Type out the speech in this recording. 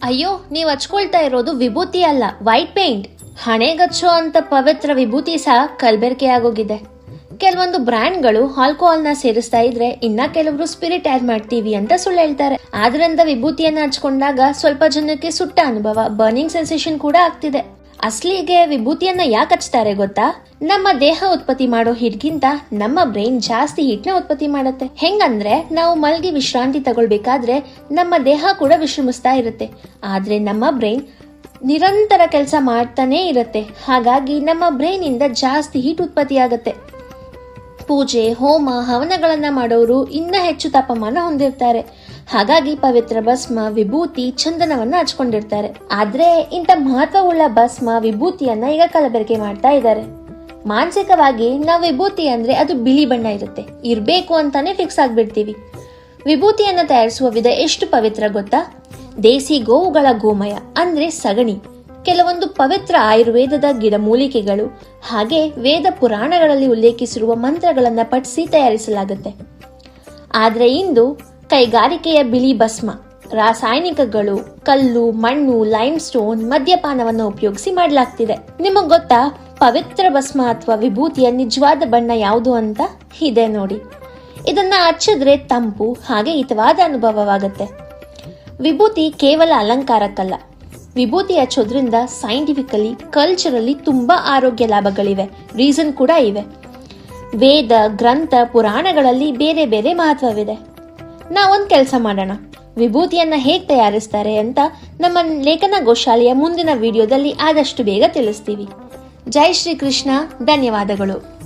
ಅಯ್ಯೋ, ನೀವ್ ಹಚ್ಕೊಳ್ತಾ ಇರೋದು ವಿಭೂತಿ ಅಲ್ಲ, ವೈಟ್ ಪೇಂಟ್. ಹಣೆಗಚ್ಚೋ ಅಂತ ಪವಿತ್ರ ವಿಭೂತಿ ಸಹ ಕಲಬೆರಕೆ ಆಗೋಗಿದೆ. ಕೆಲವೊಂದು ಬ್ರ್ಯಾಂಡ್ಗಳು ಆಲ್ಕೋಹಾಲ್ನ ಸೇರಿಸ್ತಾ ಇದ್ರೆ ಇನ್ನ ಕೆಲವರು ಸ್ಪಿರಿಟ್ ಆಡ್ ಮಾಡ್ತೀವಿ ಅಂತ ಸುಳ್ಳು ಹೇಳ್ತಾರೆ. ಆದ್ರಿಂದ ವಿಭೂತಿಯನ್ನ ಹಚ್ಕೊಂಡಾಗ ಸ್ವಲ್ಪ ಜನಕ್ಕೆ ಸುಟ್ಟ ಅನುಭವ, ಬರ್ನಿಂಗ್ ಸೆನ್ಸೇಷನ್ ಕೂಡ ಆಗ್ತಿದೆ. ಅಸ್ಲಿಗೆ ವಿಭೂತಿಯನ್ನ ಯಾಕೆ ಹಚ್ತಾರೆ ಗೊತ್ತಾ? ನಮ್ಮ ದೇಹ ಉತ್ಪತ್ತಿ ಮಾಡೋ ಹೀಟ್ಗಿಂತ ನಮ್ಮ ಬ್ರೈನ್ ಜಾಸ್ತಿ ಹೀಟ್ನ ಉತ್ಪತ್ತಿ ಮಾಡುತ್ತೆ. ಹೆಂಗಂದ್ರೆ, ನಾವು ಮಲ್ಗಿ ವಿಶ್ರಾಂತಿ ತಗೊಳ್ಬೇಕಾದ್ರೆ ನಮ್ಮ ದೇಹ ಕೂಡ ವಿಶ್ರಮಿಸ್ತಾ ಇರುತ್ತೆ, ಆದ್ರೆ ನಮ್ಮ ಬ್ರೈನ್ ನಿರಂತರ ಕೆಲಸ ಮಾಡ್ತಾನೆ ಇರುತ್ತೆ. ಹಾಗಾಗಿ ನಮ್ಮ ಬ್ರೈನ್ ಇಂದ ಜಾಸ್ತಿ ಹೀಟ್ ಉತ್ಪತ್ತಿ ಆಗತ್ತೆ. ಪೂಜೆ, ಹೋಮ, ಹವನಗಳನ್ನ ಮಾಡೋರು ಇನ್ನ ಹೆಚ್ಚು ತಾಪಮಾನ ಹೊಂದಿರ್ತಾರೆ. ಹಾಗಾಗಿ ಪವಿತ್ರ ಭಸ್ಮ, ವಿಭೂತಿ, ಚಂದನವನ್ನ ಹಚ್ಕೊಂಡಿರ್ತಾರೆ. ಆದ್ರೆ ಇಂಥ ಮಹತ್ವವುಳ್ಳ ಭಸ್ಮ, ವಿಭೂತಿಯನ್ನ ಈಗ ಕಲಬೆರಕೆ ಮಾಡ್ತಾ ಇದ್ದಾರೆ. ಮಾನಸಿಕವಾಗಿ ನಾವು ವಿಭೂತಿ ಅಂದ್ರೆ ಅದು ಬಿಳಿ ಬಣ್ಣ ಇರ್ಬೇಕು ಅಂತಾನೆ ಫಿಕ್ಸ್ ಆಗ್ಬಿಡ್ತೀವಿ. ವಿಭೂತಿಯನ್ನ ತಯಾರಿಸುವ ವಿಧ ಎಷ್ಟು ಪವಿತ್ರ ಗೊತ್ತಾ? ದೇಸಿ ಗೋವುಗಳ ಗೋಮಯ ಅಂದ್ರೆ ಸಗಣಿ, ಕೆಲವೊಂದು ಪವಿತ್ರ ಆಯುರ್ವೇದದ ಗಿಡಮೂಲಿಕೆಗಳು, ಹಾಗೆ ವೇದ ಪುರಾಣಗಳಲ್ಲಿ ಉಲ್ಲೇಖಿಸಿರುವ ಮಂತ್ರಗಳನ್ನ ಪಠಿಸಿ ತಯಾರಿಸಲಾಗುತ್ತೆ. ಆದ್ರೆ ಇಂದು ಕೈಗಾರಿಕೆಯ ಬಿಳಿ ಭಸ್ಮ, ರಾಸಾಯನಿಕಗಳು, ಕಲ್ಲು, ಮಣ್ಣು, ಲೈಮ್ ಸ್ಟೋನ್, ಮದ್ಯಪಾನವನ್ನು ಉಪಯೋಗಿಸಿ ಮಾಡಲಾಗ್ತಿದೆ. ನಿಮಗ್ ಗೊತ್ತಾ ಪವಿತ್ರ ಭಸ್ಮ ಅಥವಾ ವಿಭೂತಿಯ ನಿಜವಾದ ಬಣ್ಣ ಯಾವುದು ಅಂತ? ಇದೆ ನೋಡಿ. ಇದನ್ನ ಹಚ್ಚಿದ್ರೆ ತಂಪು ಹಾಗೆ ಹಿತವಾದ ಅನುಭವವಾಗುತ್ತೆ. ವಿಭೂತಿ ಕೇವಲ ಅಲಂಕಾರಕ್ಕಲ್ಲ, ವಿಭೂತಿ ಹಚ್ಚೋದ್ರಿಂದ ಸೈಂಟಿಫಿಕಲಿ, ಕಲ್ಚರಲಿ ತುಂಬಾ ಆರೋಗ್ಯ ಲಾಭಗಳಿವೆ, ರೀಸನ್ ಕೂಡ ಇವೆ. ವೇದ, ಗ್ರಂಥ, ಪುರಾಣಗಳಲ್ಲಿ ಬೇರೆ ಬೇರೆ ಮಹತ್ವವಿದೆ. ನಾವೊಂದು ಕೆಲಸ ಮಾಡೋಣ, ವಿಭೂತಿಯನ್ನ ಹೇಗೆ ತಯಾರಿಸ್ತಾರೆ ಅಂತ ನಮ್ಮ ಲೇಖನ ಗೋಶಾಲೆಯ ಮುಂದಿನ ವಿಡಿಯೋದಲ್ಲಿ ಆದಷ್ಟು ಬೇಗ ತಿಳಿಸ್ತೀವಿ. ಜೈ ಶ್ರೀ ಕೃಷ್ಣ. ಧನ್ಯವಾದಗಳು.